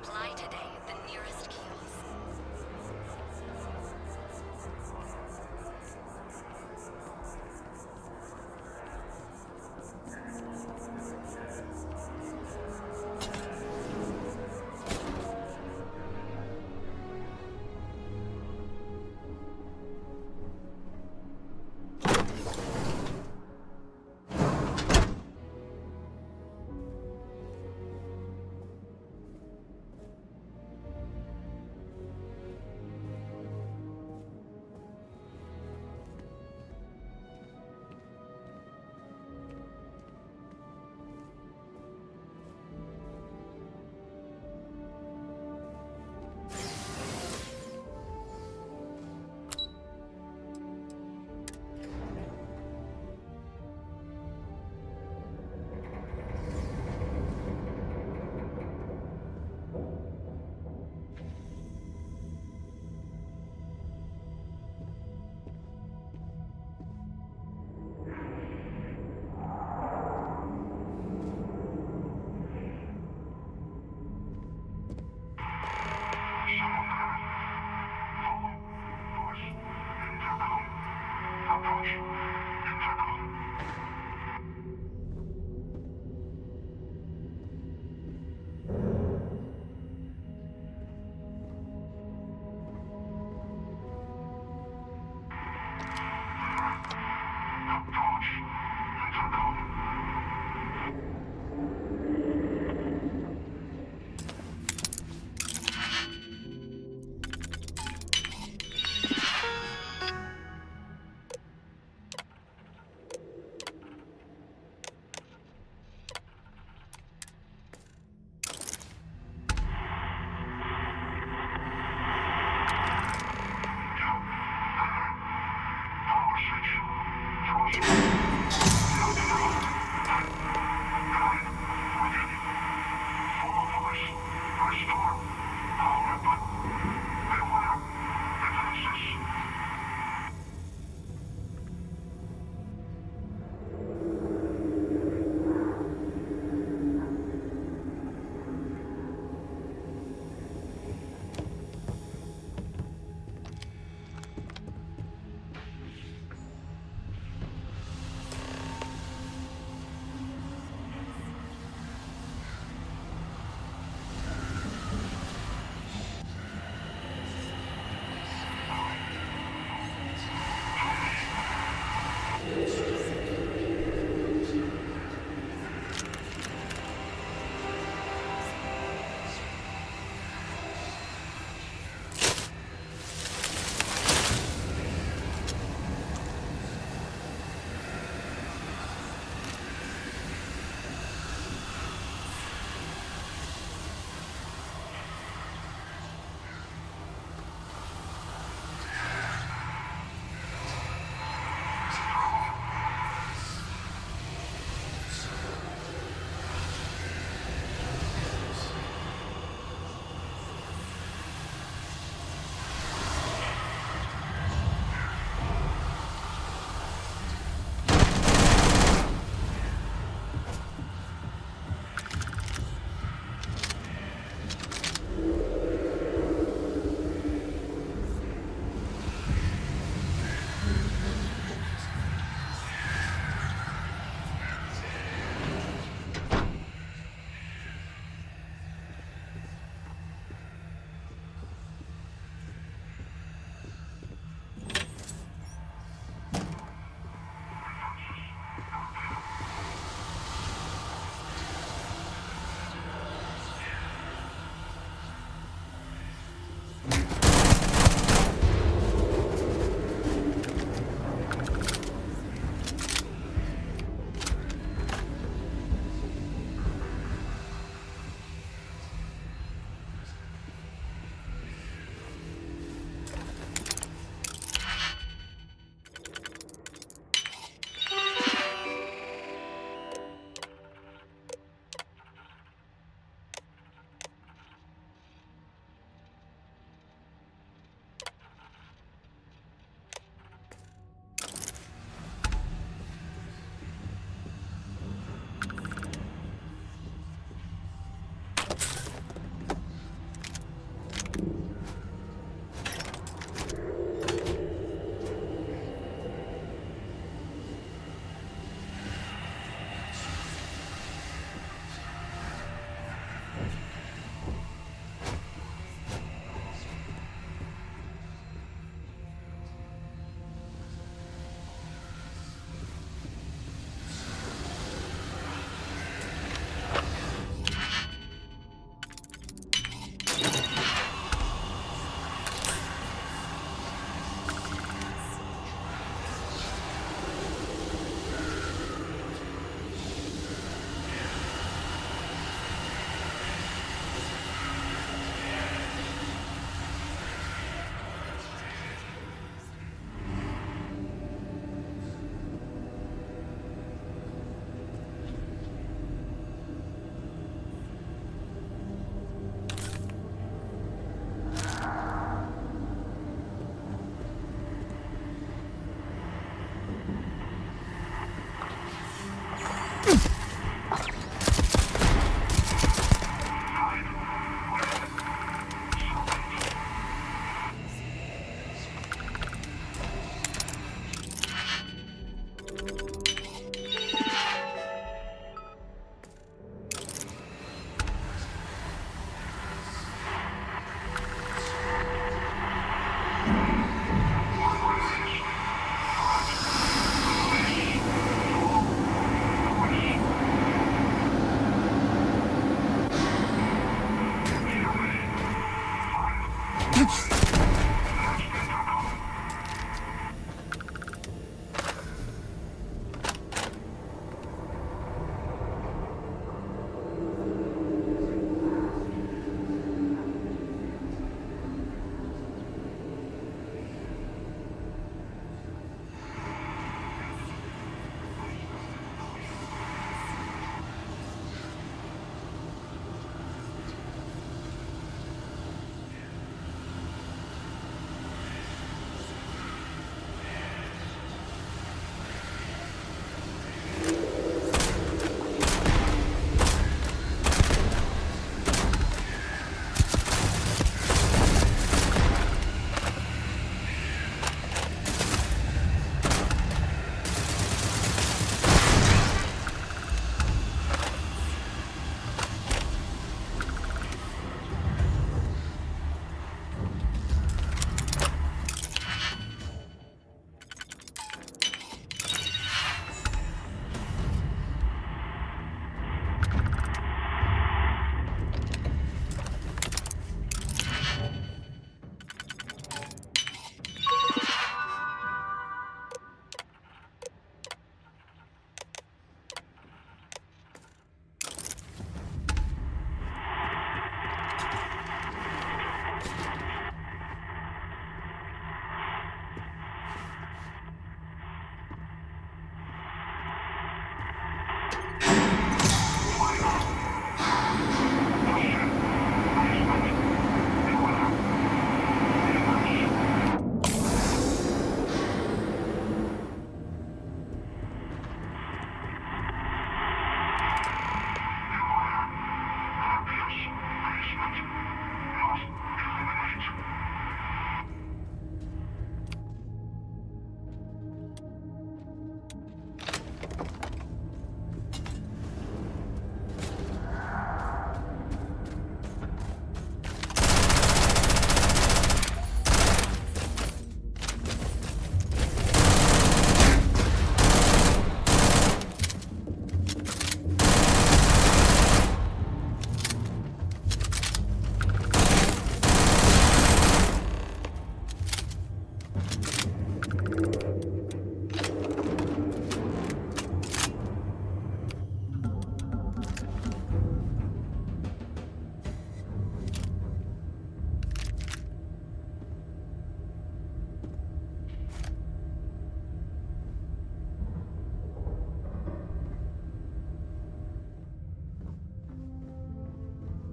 Apply today at the nearest kiosk.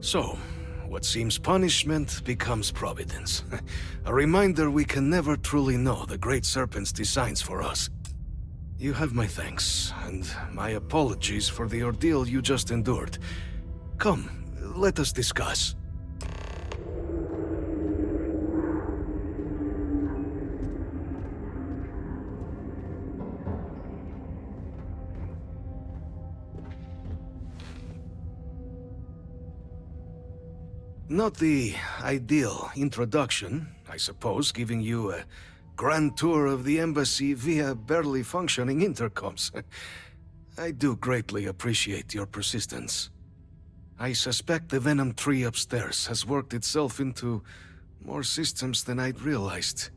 So, what seems punishment becomes providence. A reminder we can never truly know the Great Serpent's designs for us. You have my thanks, and my apologies for the ordeal you just endured. Come, let us discuss. Not the ideal introduction, I suppose, giving you a grand tour of the embassy via barely functioning intercoms. I do greatly appreciate your persistence. I suspect the Venom tree upstairs has worked itself into more systems than I'd realized.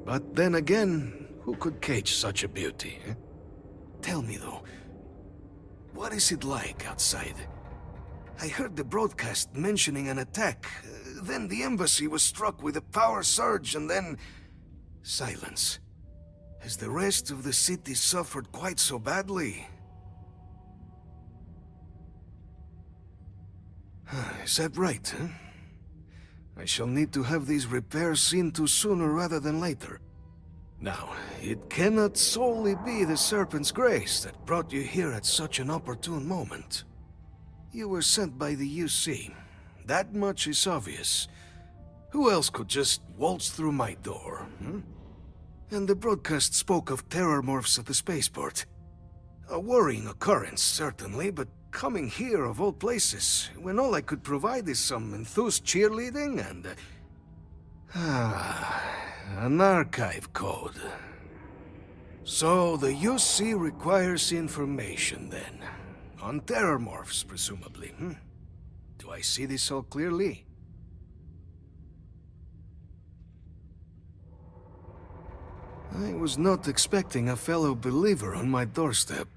But then again, who could cage such a beauty? Tell me though, what is it like outside? I heard the broadcast mentioning an attack. Then the embassy was struck with a power surge and then... silence. Has the rest of the city suffered quite so badly? Is that right, huh? I shall need to have these repairs seen to sooner rather than later. Now, it cannot solely be the Serpent's grace that brought you here at such an opportune moment. You were sent by the UC. That much is obvious. Who else could just waltz through my door, hmm? And the broadcast spoke of terror morphs at the spaceport. A worrying occurrence, certainly, but coming here of all places, when all I could provide is some enthused cheerleading and... an archive code. So the UC requires information, then. On terror morphs, presumably, hmm? Do I see this all clearly? I was not expecting a fellow believer on my doorstep.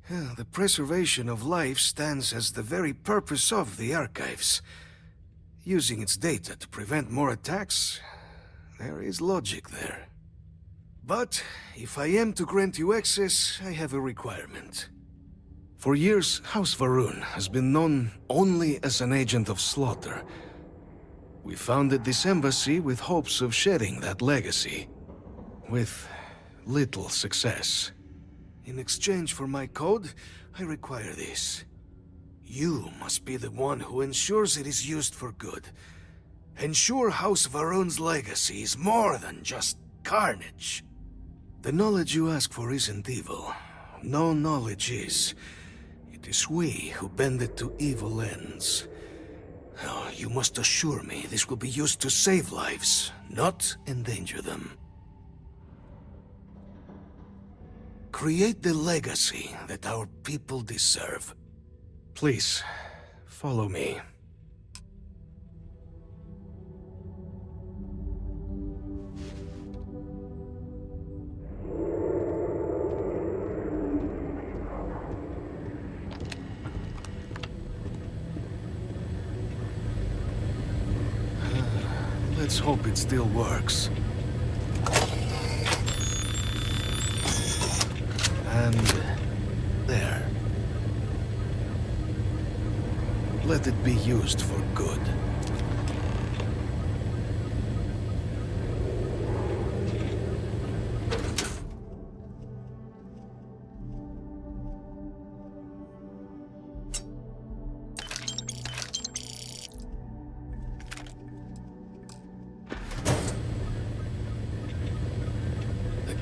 The preservation of life stands as the very purpose of the Archives. Using its data to prevent more attacks, there is logic there. But if I am to grant you access, I have a requirement. For years, House Varun has been known only as an agent of slaughter. We founded this embassy with hopes of shedding that legacy. With little success. In exchange for my code, I require this. You must be the one who ensures it is used for good. Ensure House Varun's legacy is more than just carnage. The knowledge you ask for isn't evil. No knowledge is. It is we who bend it to evil ends. Oh, you must assure me this will be used to save lives, not endanger them. Create the legacy that our people deserve. Please, follow me. Let's hope it still works. And... there. Let it be used for good.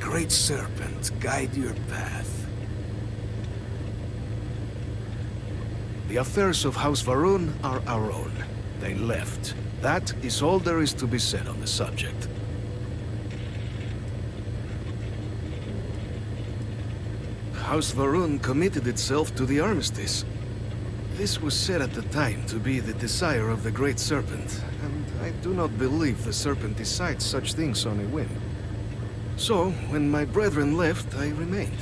Great Serpent, guide your path. The affairs of House Varun are our own. They left. That is all there is to be said on the subject. House Varun committed itself to the Armistice. This was said at the time to be the desire of the Great Serpent, and I do not believe the Serpent decides such things on a whim. So, when my brethren left, I remained,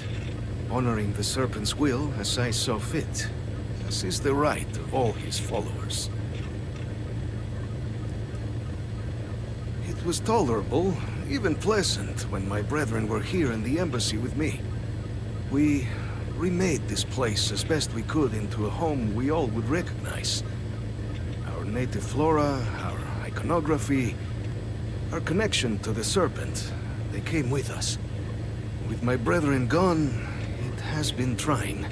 honoring the Serpent's will as I saw fit, as is the right of all his followers. It was tolerable, even pleasant, when my brethren were here in the embassy with me. We remade this place as best we could into a home we all would recognize. Our native flora, our iconography, our connection to the Serpent, they came with us. With my brethren gone, it has been trying.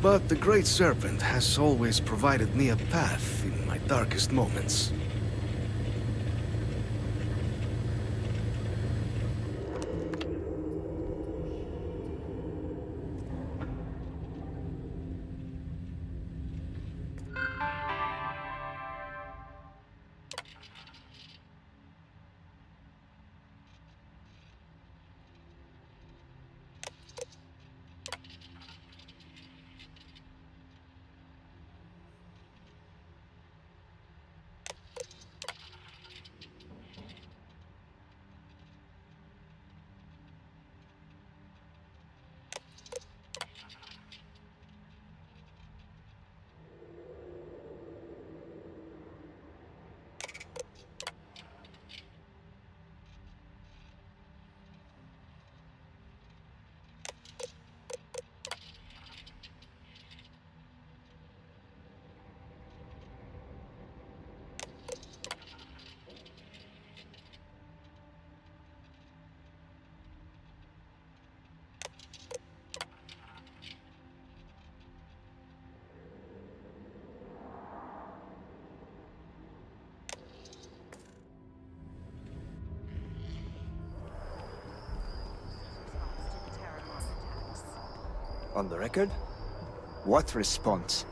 But the Great Serpent has always provided me a path in my darkest moments. On the record? What response?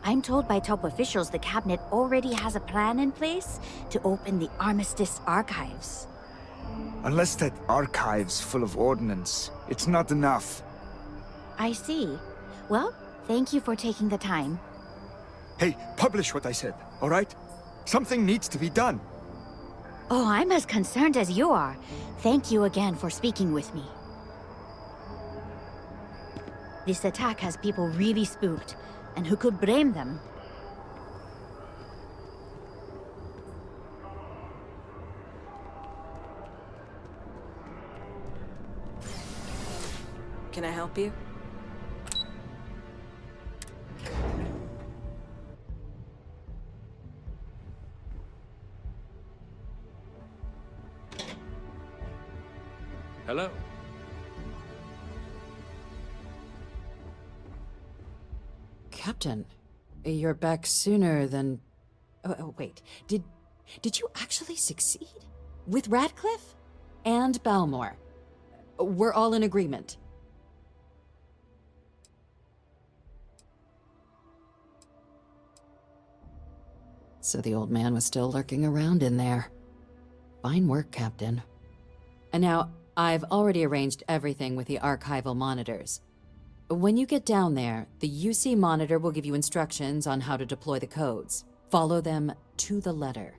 I'm told by top officials the cabinet already has a plan in place to open the Armistice Archives. Unless that archive's full of ordnance, it's not enough. I see. Well, thank you for taking the time. Hey, publish what I said, all right? Something needs to be done. Oh, I'm as concerned as you are. Thank you again for speaking with me. This attack has people really spooked, and who could blame them? Can I help you? Hello. Captain, you're back sooner than... wait. Did you actually succeed? With Radcliffe? And Balmore? We're all in agreement. So the old man was still lurking around in there. Fine work, Captain. And now, I've already arranged everything with the archival monitors. When you get down there, the UC monitor will give you instructions on how to deploy the codes. Follow them to the letter.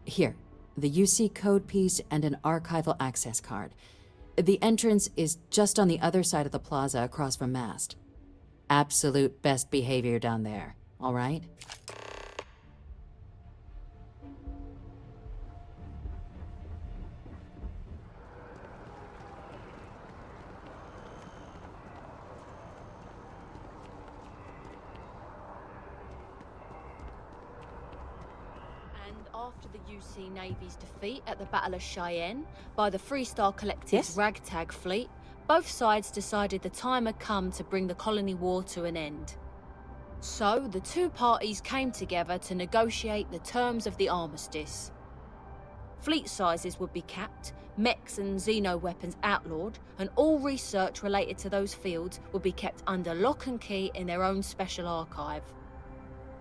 Here, the UC code piece and an archival access card. The entrance is just on the other side of the plaza across from MAST. Absolute best behavior down there, all right? After the UC Navy's defeat at the Battle of Cheyenne by the Freestar Collective's Yes? ragtag fleet, both sides decided the time had come to bring the colony war to an end. So, the two parties came together to negotiate the terms of the armistice. Fleet sizes would be capped, mechs and xeno weapons outlawed, and all research related to those fields would be kept under lock and key in their own special archive.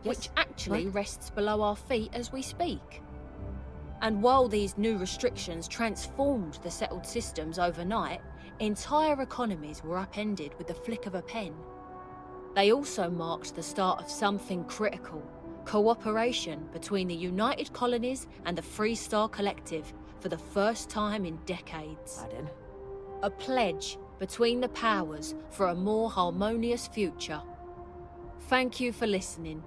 Yes, Which actually right. rests below our feet as we speak. And while these new restrictions transformed the settled systems overnight, entire economies were upended with the flick of a pen. They also marked the start of something critical: cooperation between the United Colonies and the Freestar Collective for the first time in decades. A pledge between the powers for a more harmonious future. Thank you for listening.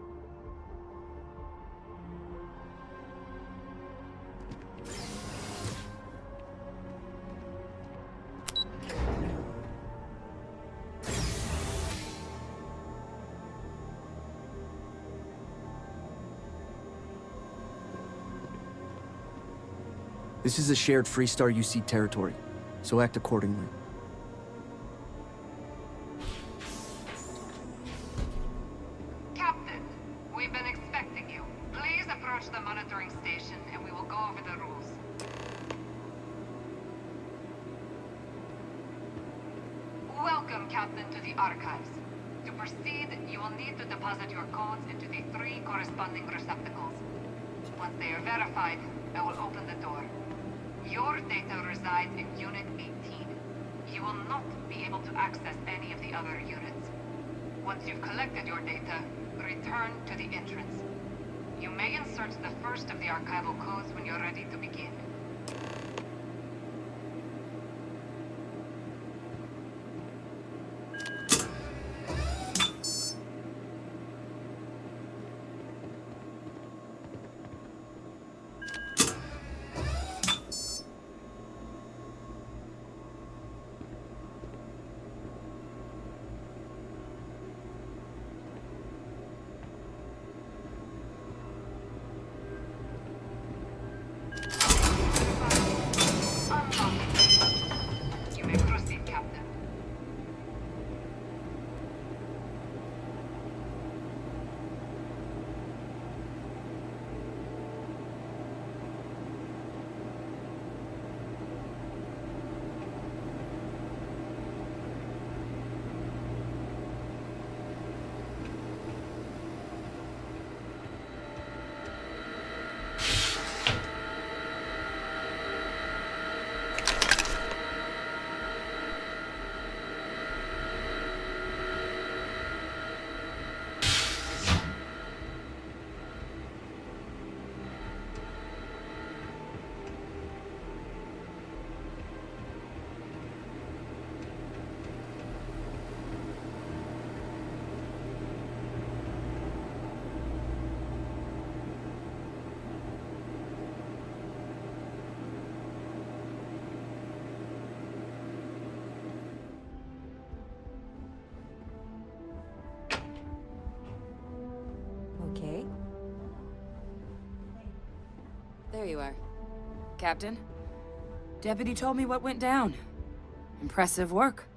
This is a shared Freestar UC territory, so act accordingly. Captain, we've been expecting you. Please approach the monitoring station and we will go over the rules. Welcome, Captain, to the Archives. To proceed, you will need to deposit your codes into the 3 corresponding receptacles. Once they are verified, I will open the door. Your data resides in Unit 18. You will not be able to access any of the other units. Once you've collected your data, return to the entrance. You may insert the first of the archival codes when you're ready to begin. You may proceed, Captain. Okay. There you are. Captain, Deputy told me what went down. Impressive work.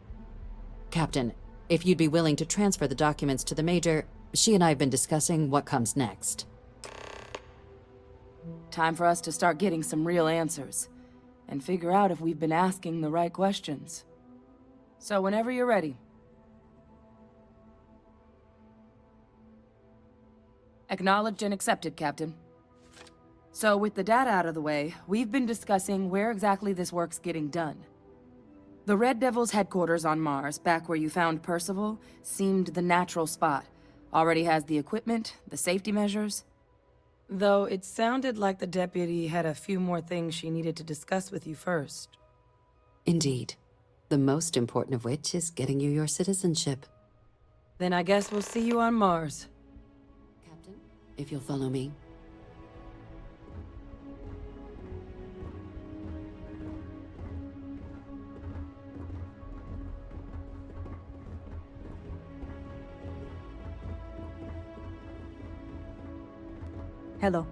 Captain, if you'd be willing to transfer the documents to the Major, she and I have been discussing what comes next. Time for us to start getting some real answers, and figure out if we've been asking the right questions. So whenever you're ready. Acknowledged and accepted, Captain. So with the data out of the way, we've been discussing where exactly this work's getting done. The Red Devil's headquarters on Mars, back where you found Percival, seemed the natural spot. Already has the equipment, the safety measures. Though it sounded like the deputy had a few more things she needed to discuss with you first. Indeed. The most important of which is getting you your citizenship. Then I guess we'll see you on Mars. Captain, if you'll follow me. Hello.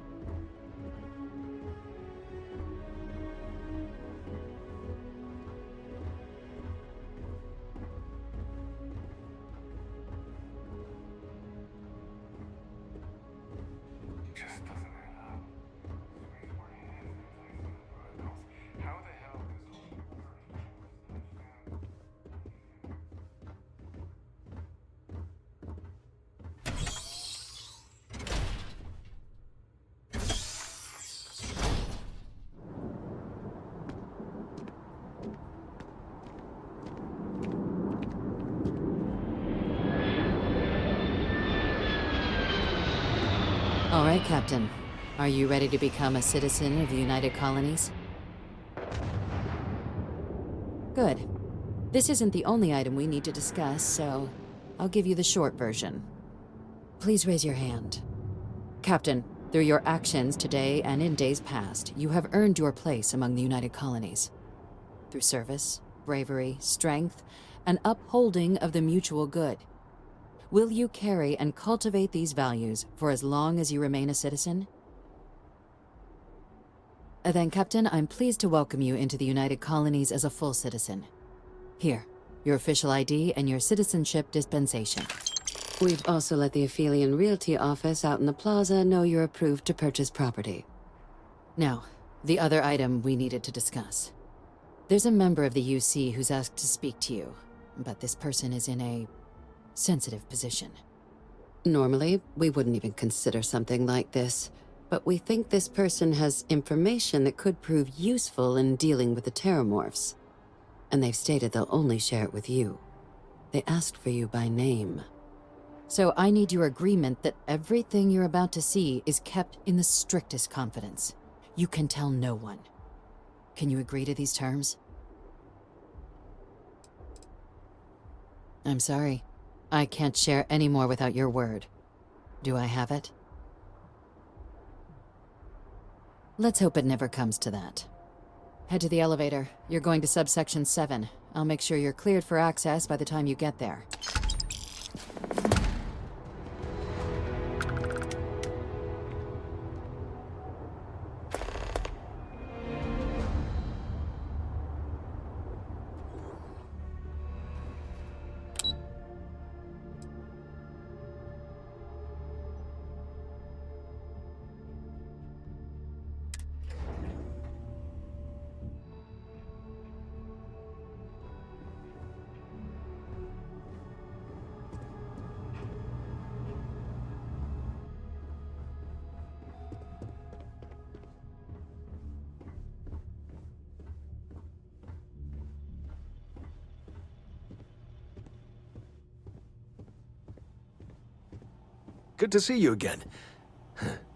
All right, Captain. Are you ready to become a citizen of the United Colonies? Good. This isn't the only item we need to discuss, so I'll give you the short version. Please raise your hand. Captain, through your actions today and in days past, you have earned your place among the United Colonies. Through service, bravery, strength, and upholding of the mutual good. Will you carry and cultivate these values for as long as you remain a citizen? Then, Captain, I'm pleased to welcome you into the United Colonies as a full citizen. Here, your official ID and your citizenship dispensation. We've also let the Aphelion Realty office out in the plaza know you're approved to purchase property. Now, the other item we needed to discuss. There's a member of the UC who's asked to speak to you, but this person is in a sensitive position. Normally, we wouldn't even consider something like this, but we think this person has information that could prove useful in dealing with the Terramorphs. And they've stated they'll only share it with you. They asked for you by name. So I need your agreement that everything you're about to see is kept in the strictest confidence. You can tell no one. Can you agree to these terms? I'm sorry. I can't share any more without your word. Do I have it? Let's hope it never comes to that. Head to the elevator. You're going to subsection 7. I'll make sure you're cleared for access by the time you get there. Good to see you again.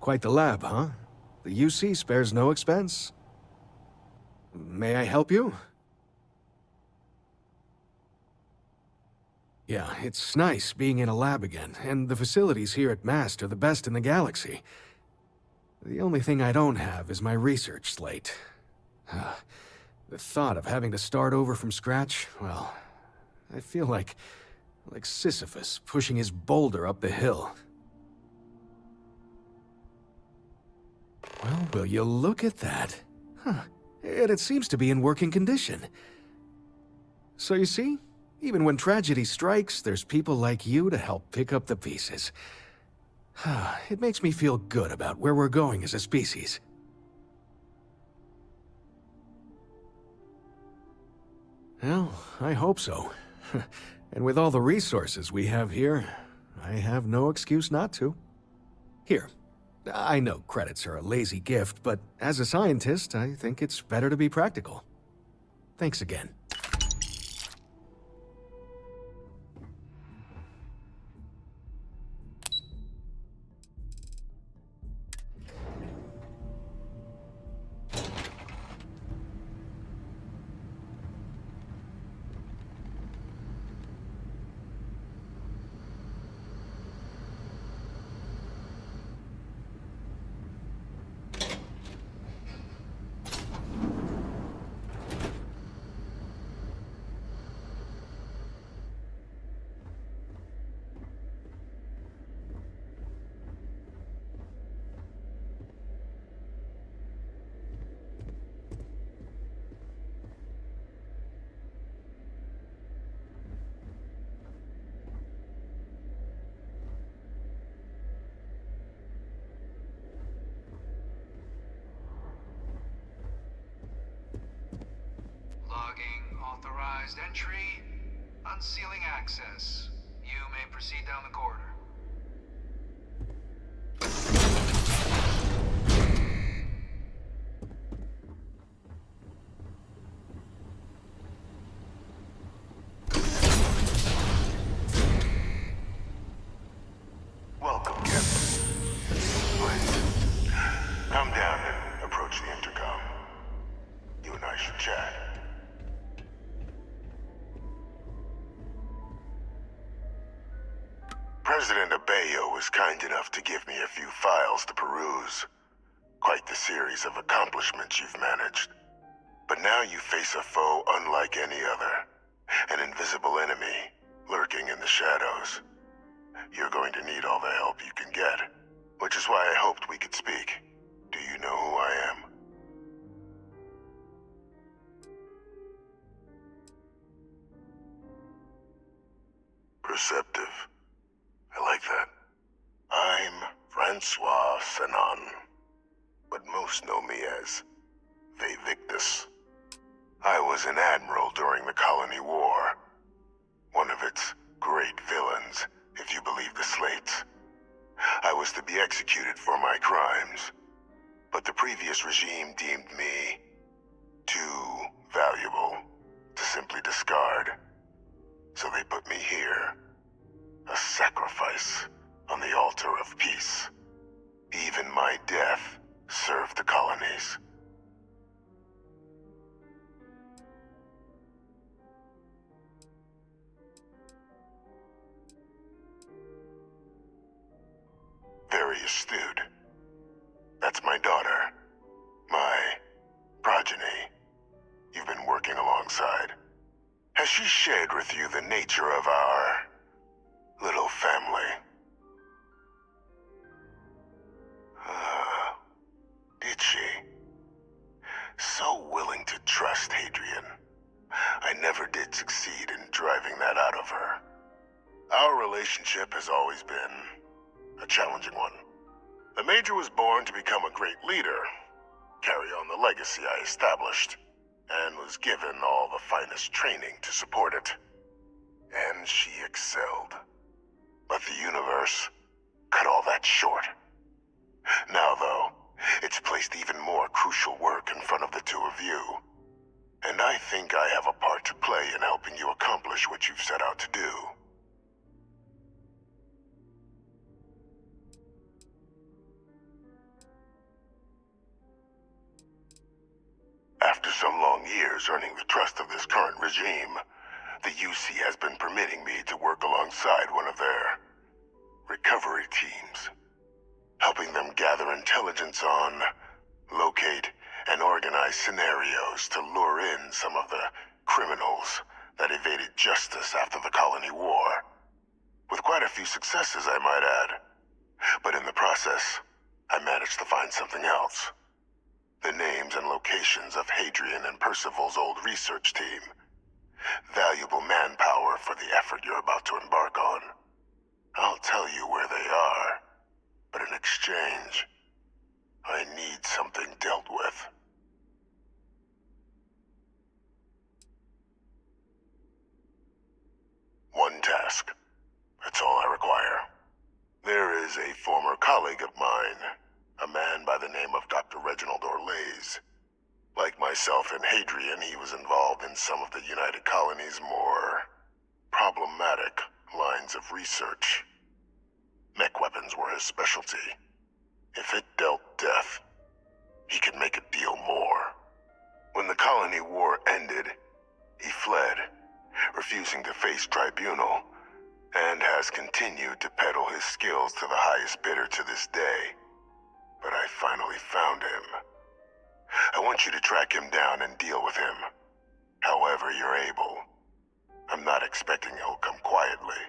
Quite the lab, huh? The UC spares no expense. May I help you? Yeah, it's nice being in a lab again, and the facilities here at MAST are the best in the galaxy. The only thing I don't have is my research slate. The thought of having to start over from scratch, well, I feel like Sisyphus pushing his boulder up the hill. Well, will you look at that? Huh. And it seems to be in working condition. So you see, even when tragedy strikes, there's people like you to help pick up the pieces. It makes me feel good about where we're going as a species. Well, I hope so. And with all the resources we have here, I have no excuse not to. Here. I know credits are a lazy gift, but as a scientist, I think it's better to be practical. Thanks again. Logging authorized entry. Unsealing access. You may proceed down the corridor. Welcome, Captain. Please, come down and approach the intercom. You and I should chat. President Abeyo was kind enough to give me a few files to peruse. Quite the series of accomplishments you've managed. But now you face a foe unlike any other. An invisible enemy, lurking in the shadows. You're going to need all the help you can get. Which is why I hoped we could speak. Do you know who I am? receptive. I like that. I'm Francois Sanon, but most know me as Victus. I was an admiral during the Colony War. One of its great villains, if you believe the slates. I was to be executed for my crimes, but the previous regime deemed me too valuable to simply discard. So they put me here, a sacrifice on the altar of peace. Even my death served the colonies. Very astute. That's my daughter. My progeny. You've been working alongside. Has she shared with you the nature of our little family? Did she? So willing to trust Hadrian. I never did succeed in driving that out of her. Our relationship has always been a challenging one. The Major was born to become a great leader, carry on the legacy I established, and was given all the finest training to support it. And she excelled. But the universe cut all that short. Now, though, it's placed even more crucial work in front of the two of you. And I think I have a part to play in helping you accomplish what you've set out to do. After some long years earning the trust of this current regime, the UC has been permitting me to work alongside one of their recovery teams, helping them gather intelligence on, locate, and organize scenarios to lure in some of the criminals that evaded justice after the Colony War. With quite a few successes, I might add. But in the process, I managed to find something else. The names and locations of Hadrian and Percival's old research team. Valuable manpower for the effort you're about to embark on. I'll tell you where they are, but in exchange, I need something dealt with. One task. That's all I require. There is a former colleague of mine, a man by the name of Dr. Reginald Orlays. Like myself and Hadrian, he was involved in some of the United Colony's more problematic lines of research. Mech weapons were his specialty. If it dealt death, he could make a deal more. When the Colony War ended, he fled, refusing to face tribunal, and has continued to peddle his skills to the highest bidder to this day. But I finally found him. I want you to track him down and deal with him, however you're able. I'm not expecting he'll come quietly.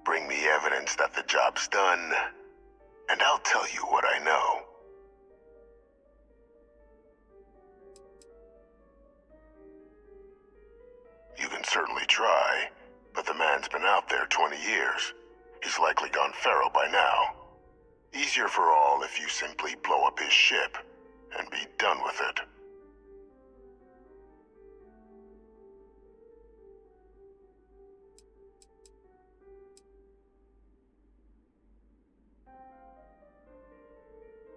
Bring me evidence that the job's done, and I'll tell you what I know. You can certainly try, but the man's been out there 20 years. He's likely gone feral by now. Easier for all if you simply blow up his ship and be done with it.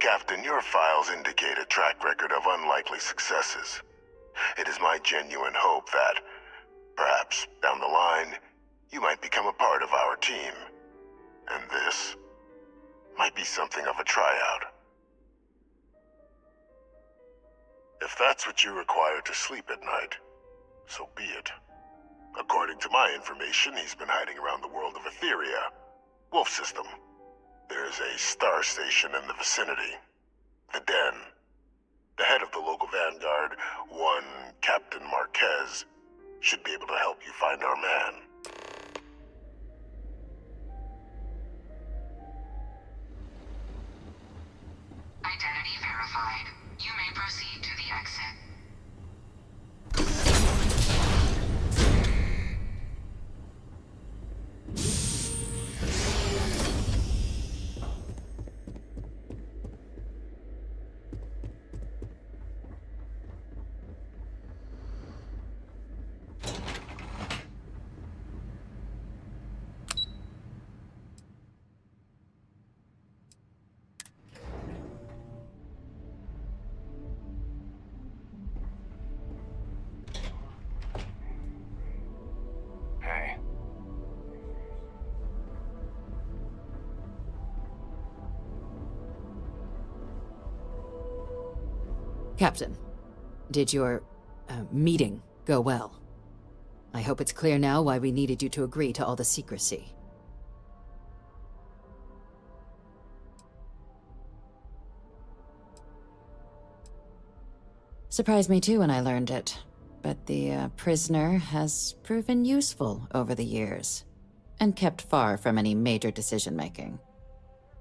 Captain, your files indicate a track record of unlikely successes. It is my genuine hope that, perhaps down the line, you might become a part of our team. And this might be something of a tryout. If that's what you require to sleep at night, so be it. According to my information, he's been hiding around the world of Etheria, Wolf System. There's a star station in the vicinity, the Den. The head of the local vanguard, one Captain Marquez, should be able to help you find our man. Identity verified. You may proceed to the exit. Captain, did your meeting go well? I hope it's clear now why we needed you to agree to all the secrecy. Surprised me too when I learned it, but the prisoner has proven useful over the years, and kept far from any major decision-making.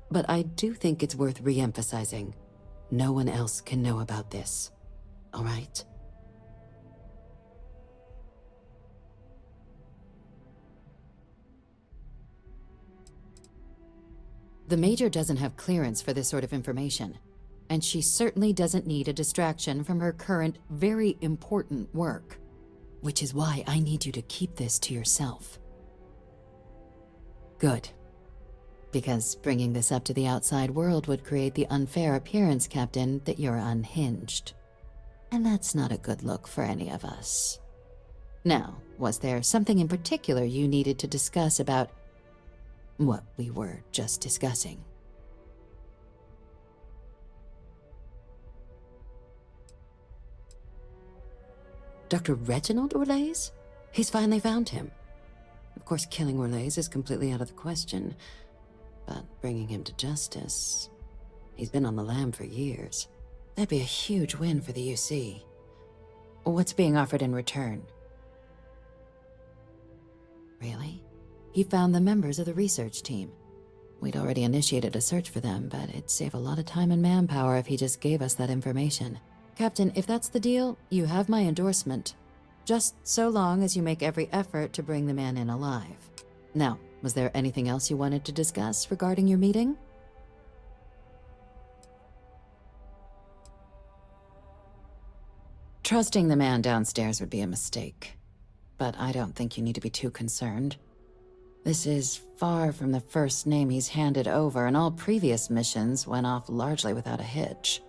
But I do think it's worth re-emphasizing. No one else can know about this, all right? The Major doesn't have clearance for this sort of information, and she certainly doesn't need a distraction from her current, very important work. Which is why I need you to keep this to yourself. Good. Because bringing this up to the outside world would create the unfair appearance, Captain, that you're unhinged. And that's not a good look for any of us. Now, was there something in particular you needed to discuss about what we were just discussing? Dr. Reginald Orlaise? He's finally found him. Of course, killing Orlaise is completely out of the question, but bringing him to justice... He's been on the lam for years. That'd be a huge win for the UC. What's being offered in return? Really? He found the members of the research team. We'd already initiated a search for them, but it'd save a lot of time and manpower if he just gave us that information. Captain, if that's the deal, you have my endorsement. Just so long as you make every effort to bring the man in alive. Now, was there anything else you wanted to discuss regarding your meeting? Trusting the man downstairs would be a mistake, but I don't think you need to be too concerned. This is far from the first name he's handed over, and all previous missions went off largely without a hitch.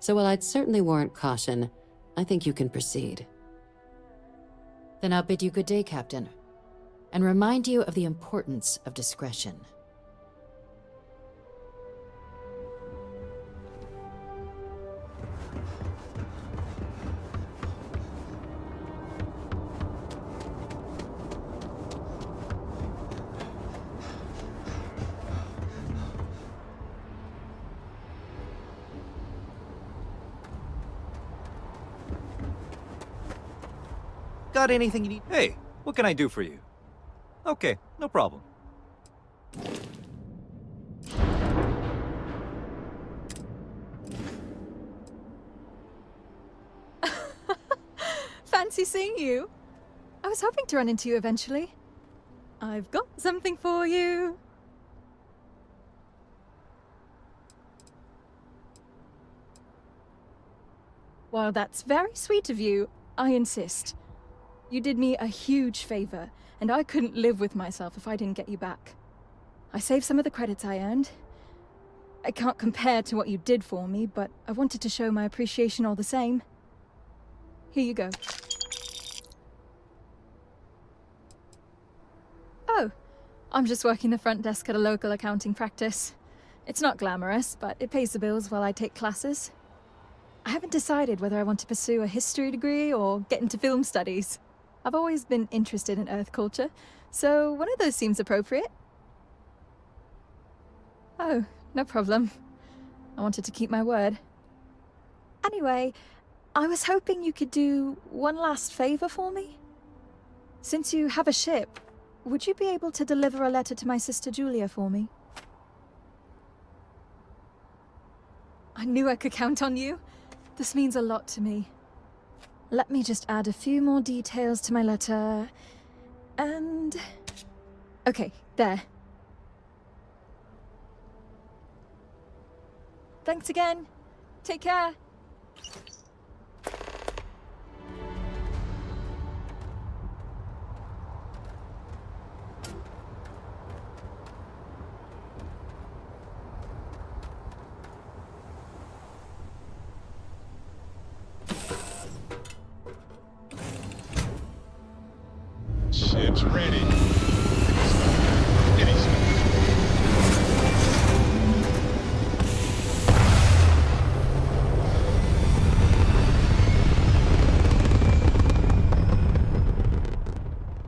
So while I'd certainly warrant caution, I think you can proceed. Then I'll bid you good day, Captain, and remind you of the importance of discretion. Got anything you need? Hey, what can I do for you? Okay, no problem. Fancy seeing you. I was hoping to run into you eventually. I've got something for you. While that's very sweet of you, I insist. You did me a huge favor, and I couldn't live with myself if I didn't get you back. I saved some of the credits I earned. I can't compare to what you did for me, but I wanted to show my appreciation all the same. Here you go. Oh, I'm just working the front desk at a local accounting practice. It's not glamorous, but it pays the bills while I take classes. I haven't decided whether I want to pursue a history degree or get into film studies. I've always been interested in Earth culture, so one of those seems appropriate. Oh, no problem. I wanted to keep my word. Anyway, I was hoping you could do one last favor for me. Since you have a ship, would you be able to deliver a letter to my sister Julia for me? I knew I could count on you. This means a lot to me. Let me just add a few more details to my letter. And... okay, there. Thanks again. Take care. Ship's ready.